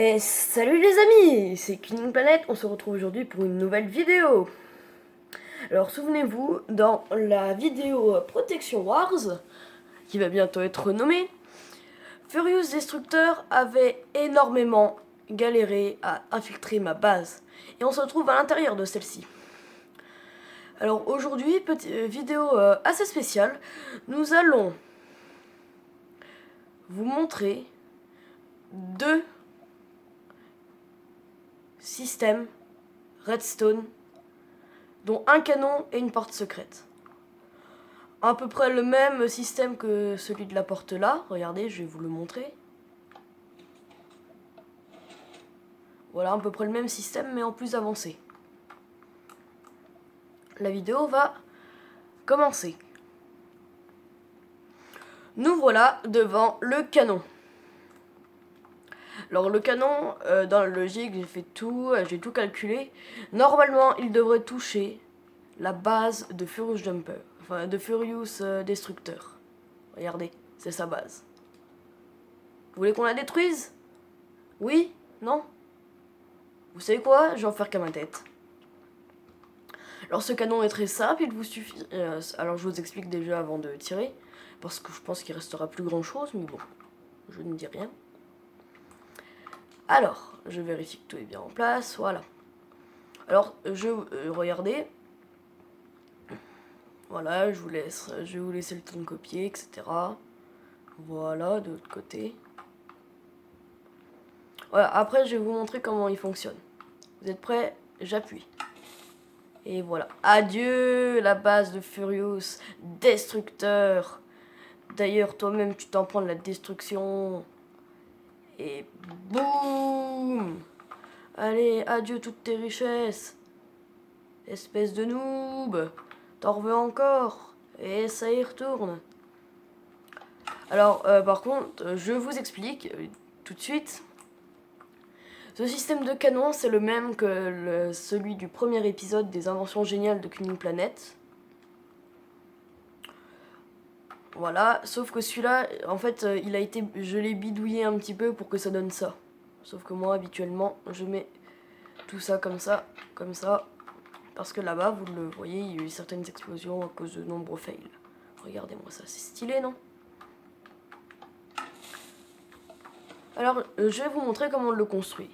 Et salut les amis, c'est Killing Planet, on se retrouve aujourd'hui pour une nouvelle vidéo. Alors souvenez-vous, dans la vidéo Protection Wars, qui va bientôt être renommée, Furious Destructor avait énormément galéré à infiltrer ma base. Et on se retrouve à l'intérieur de celle-ci. Alors aujourd'hui, petite vidéo assez spéciale, nous allons vous montrer deux systèmes Redstone, dont un canon et une porte secrète. À peu près le même système que celui de la porte là. Regardez, je vais vous le montrer. Voilà, à peu près le même système, mais en plus avancé. La vidéo va commencer. Nous voilà devant le canon. Alors le canon, dans la logique, j'ai tout calculé. Normalement, il devrait toucher la base de Furious Jumper, enfin de Furious Destructor. Regardez, c'est sa base. Vous voulez qu'on la détruise? Oui? Non? Vous savez quoi? Je vais en faire qu'à ma tête. Alors ce canon est très simple, il vous suffit... alors je vous explique déjà avant de tirer, parce que je pense qu'il restera plus grand chose, mais bon, je ne dis rien. Alors, je vérifie que tout est bien en place, voilà. Alors, regardez. Voilà, je vais vous laisser le temps de copier, etc. Voilà, de l'autre côté. Voilà, après je vais vous montrer comment il fonctionne. Vous êtes prêts? J'appuie. Et voilà. Adieu la base de Furious Destructeur. D'ailleurs, toi-même, tu t'en prends de la destruction. Et boum! Allez, adieu toutes tes richesses. Espèce de noob. T'en veux encore? Et ça y retourne. Alors, par contre, je vous explique tout de suite. Ce système de canon, c'est le même que celui du premier épisode des inventions géniales de Killing Planet. Voilà, sauf que celui-là, en fait, je l'ai bidouillé un petit peu pour que ça donne ça. Sauf que moi, habituellement, je mets tout ça, comme ça. Parce que là-bas, vous le voyez, il y a eu certaines explosions à cause de nombreux fails. Regardez-moi ça, c'est stylé, non? Alors, je vais vous montrer comment on le construit.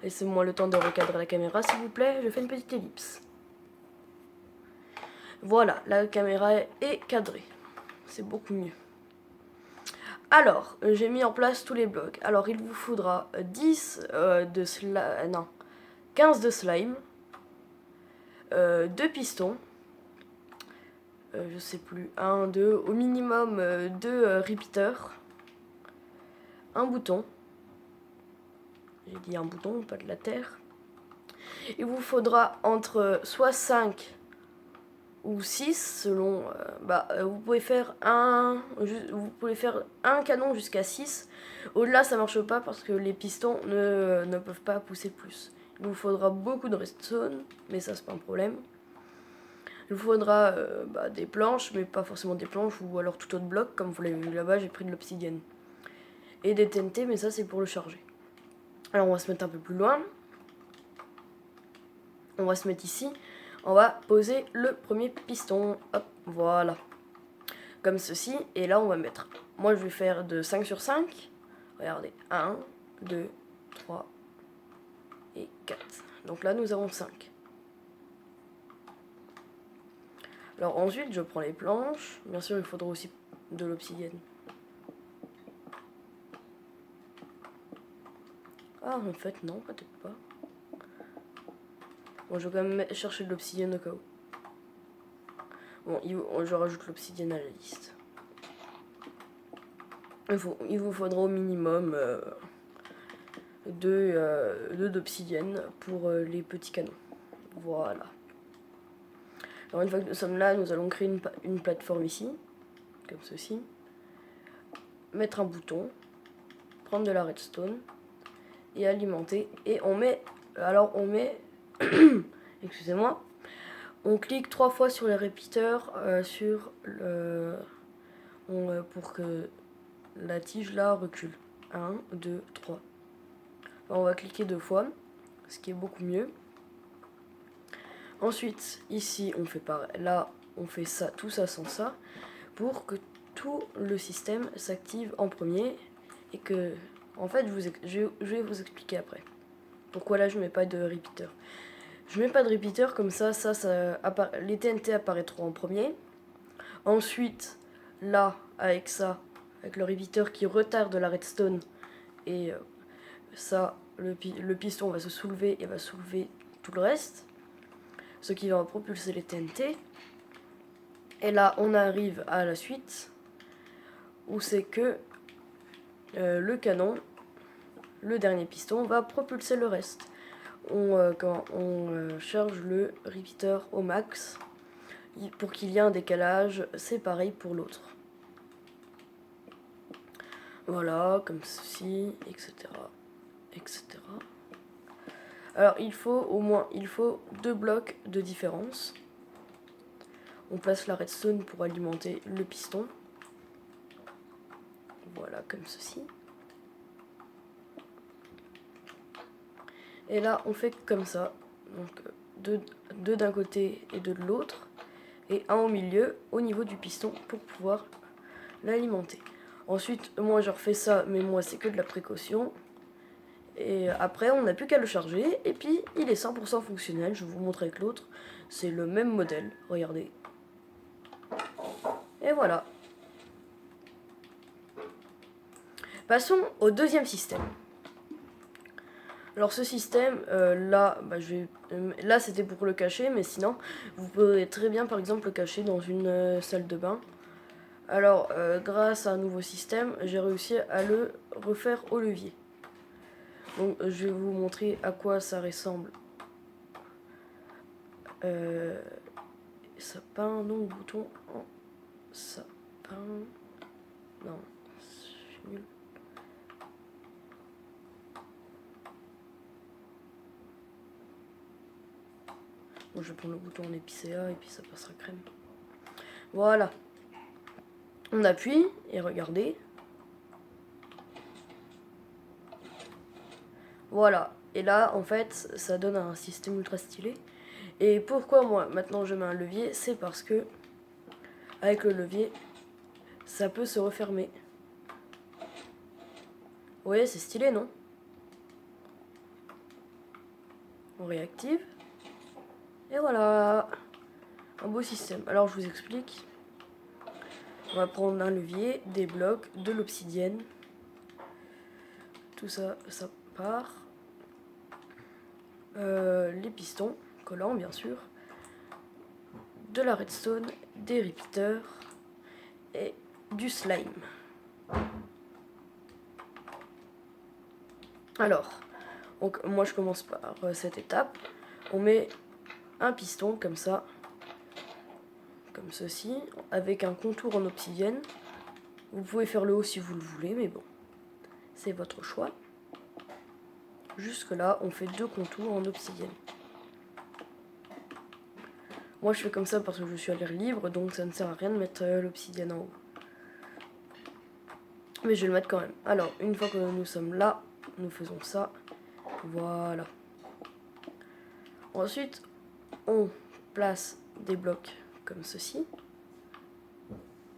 Laissez-moi le temps de recadrer la caméra, s'il vous plaît. Je fais une petite ellipse. Voilà, la caméra est cadrée. C'est beaucoup mieux. Alors, j'ai mis en place tous les blocs. Alors, il vous faudra 15 de slime, 2 pistons, je sais plus, 1, 2, au minimum 2 repeaters, un bouton. J'ai dit un bouton, pas de la terre. Il vous faudra entre soit 5 ou 6 selon... vous pouvez faire un canon jusqu'à 6. Au-delà, ça marche pas parce que les pistons ne peuvent pas pousser plus. Il vous faudra beaucoup de redstone, mais ça c'est pas un problème. Il vous faudra des planches, mais pas forcément des planches, ou alors tout autre bloc, comme vous l'avez vu là-bas, j'ai pris de l'obsidienne. Et des TNT, mais ça c'est pour le charger. Alors on va se mettre un peu plus loin. On va se mettre ici. On va poser le premier piston. Hop, voilà. Comme ceci. Et là on va mettre... Moi je vais faire de 5 sur 5. Regardez. 1, 2, 3 et 4. Donc là nous avons 5. Alors ensuite, je prends les planches. Bien sûr, il faudra aussi de l'obsidienne. Ah, en fait, non, peut-être pas. Bon, je vais quand même chercher de l'obsidienne au cas où. Bon, je rajoute l'obsidienne à la liste. Il vous faudra au minimum 2 d'obsidienne pour les petits canons. Voilà. Alors une fois que nous sommes là, nous allons créer une plateforme ici, comme ceci. Mettre un bouton, prendre de la redstone et alimenter. Et on met... Alors on met... Excusez-moi. On clique 3 fois sur les répéteurs pour que la tige là recule. 1, 2, 3. on va cliquer 2 fois, ce qui est beaucoup mieux. Ensuite, ici, on fait pareil. Là, on fait ça, tout ça sans ça, pour que tout le système s'active en premier et que, en fait, je vais vous expliquer après. Pourquoi là, je mets pas de repeater. Je mets pas de repeater comme ça, les TNT apparaîtront en premier. Ensuite, là, avec ça, avec le repeater qui retarde la redstone, et ça, le piston va se soulever et va soulever tout le reste, ce qui va propulser les TNT. Et là, on arrive à la suite, où c'est que le canon, le dernier piston, va propulser le reste. Quand on charge le repeater au max, pour qu'il y ait un décalage, c'est pareil pour l'autre. Voilà, comme ceci, etc. etc. Alors il faut 2 blocs de différence. On place la redstone pour alimenter le piston. Voilà, comme ceci. Et là, on fait comme ça. Donc deux d'un côté et 2 de l'autre. Et un au milieu, au niveau du piston, pour pouvoir l'alimenter. Ensuite, moi je refais ça, mais moi c'est que de la précaution. Et après, on n'a plus qu'à le charger. Et puis, il est 100% fonctionnel. Je vais vous montrer avec l'autre. C'est le même modèle. Regardez. Et voilà. Passons au deuxième système. Alors ce système, là, là c'était pour le cacher, mais sinon, vous pouvez très bien par exemple le cacher dans une salle de bain. Alors, grâce à un nouveau système, j'ai réussi à le refaire au levier. Donc je vais vous montrer à quoi ça ressemble. Sapin, donc bouton en sapin. Non, je suis nul. Bon, je vais prendre le bouton en épicéa et puis ça passera crème. Voilà. On appuie et regardez. Voilà. Et là, en fait, ça donne un système ultra stylé. Et pourquoi moi, maintenant, je mets un levier, c'est parce que, avec le levier, ça peut se refermer. Vous voyez, c'est stylé, non? On réactive. Et voilà. Un beau système. Alors, je vous explique. On va prendre un levier, des blocs, de l'obsidienne. Tout ça, ça part. Les pistons collants, bien sûr. De la redstone, des repeaters et du slime. Alors, donc, moi je commence par cette étape. On met un piston comme ça, comme ceci, avec un contour en obsidienne. Vous pouvez faire le haut si vous le voulez, mais bon, c'est votre choix. Jusque là, on fait 2 contours en obsidienne. Moi je fais comme ça parce que je suis à l'air libre, donc ça ne sert à rien de mettre l'obsidienne en haut. Mais je vais le mettre quand même. Alors, une fois que nous sommes là, nous faisons ça. Voilà. Ensuite, on place des blocs comme ceci.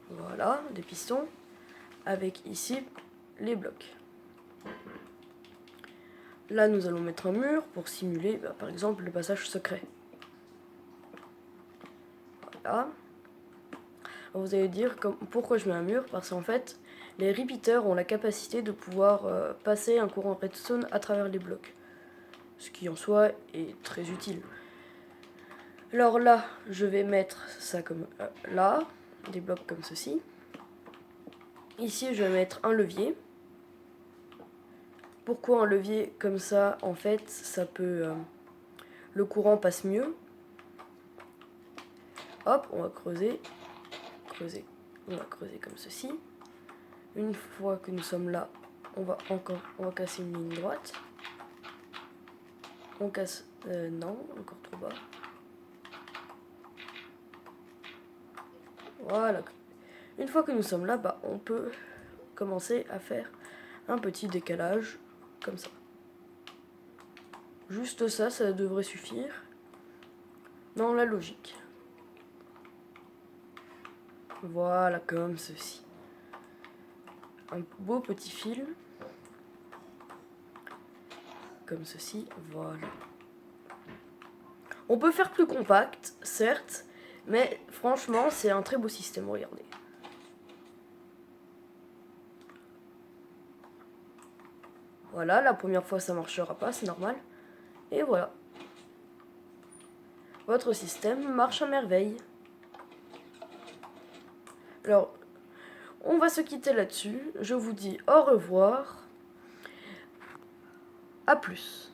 Voilà, des pistons. Avec ici, les blocs. Là, nous allons mettre un mur pour simuler, par exemple, le passage secret. Voilà. Vous allez dire pourquoi je mets un mur, parce qu'en fait, les repeaters ont la capacité de pouvoir passer un courant redstone à travers les blocs. Ce qui en soi est très utile. Alors là, je vais mettre ça comme là, des blocs comme ceci. Ici, je vais mettre un levier. Pourquoi un levier comme ça? En fait, ça peut... le courant passe mieux. Hop, on va creuser. On va creuser comme ceci. Une fois que nous sommes là, on va casser une ligne droite. On casse... non, encore trop bas. Voilà. Une fois que nous sommes là, on peut commencer à faire un petit décalage, comme ça. Juste ça, ça devrait suffire. Dans la logique. Voilà, comme ceci. Un beau petit fil. Comme ceci, voilà. On peut faire plus compact, certes, mais franchement, c'est un très beau système, regardez. Voilà, la première fois ça marchera pas, c'est normal. Et voilà. Votre système marche à merveille. Alors, on va se quitter là-dessus. Je vous dis au revoir. À plus.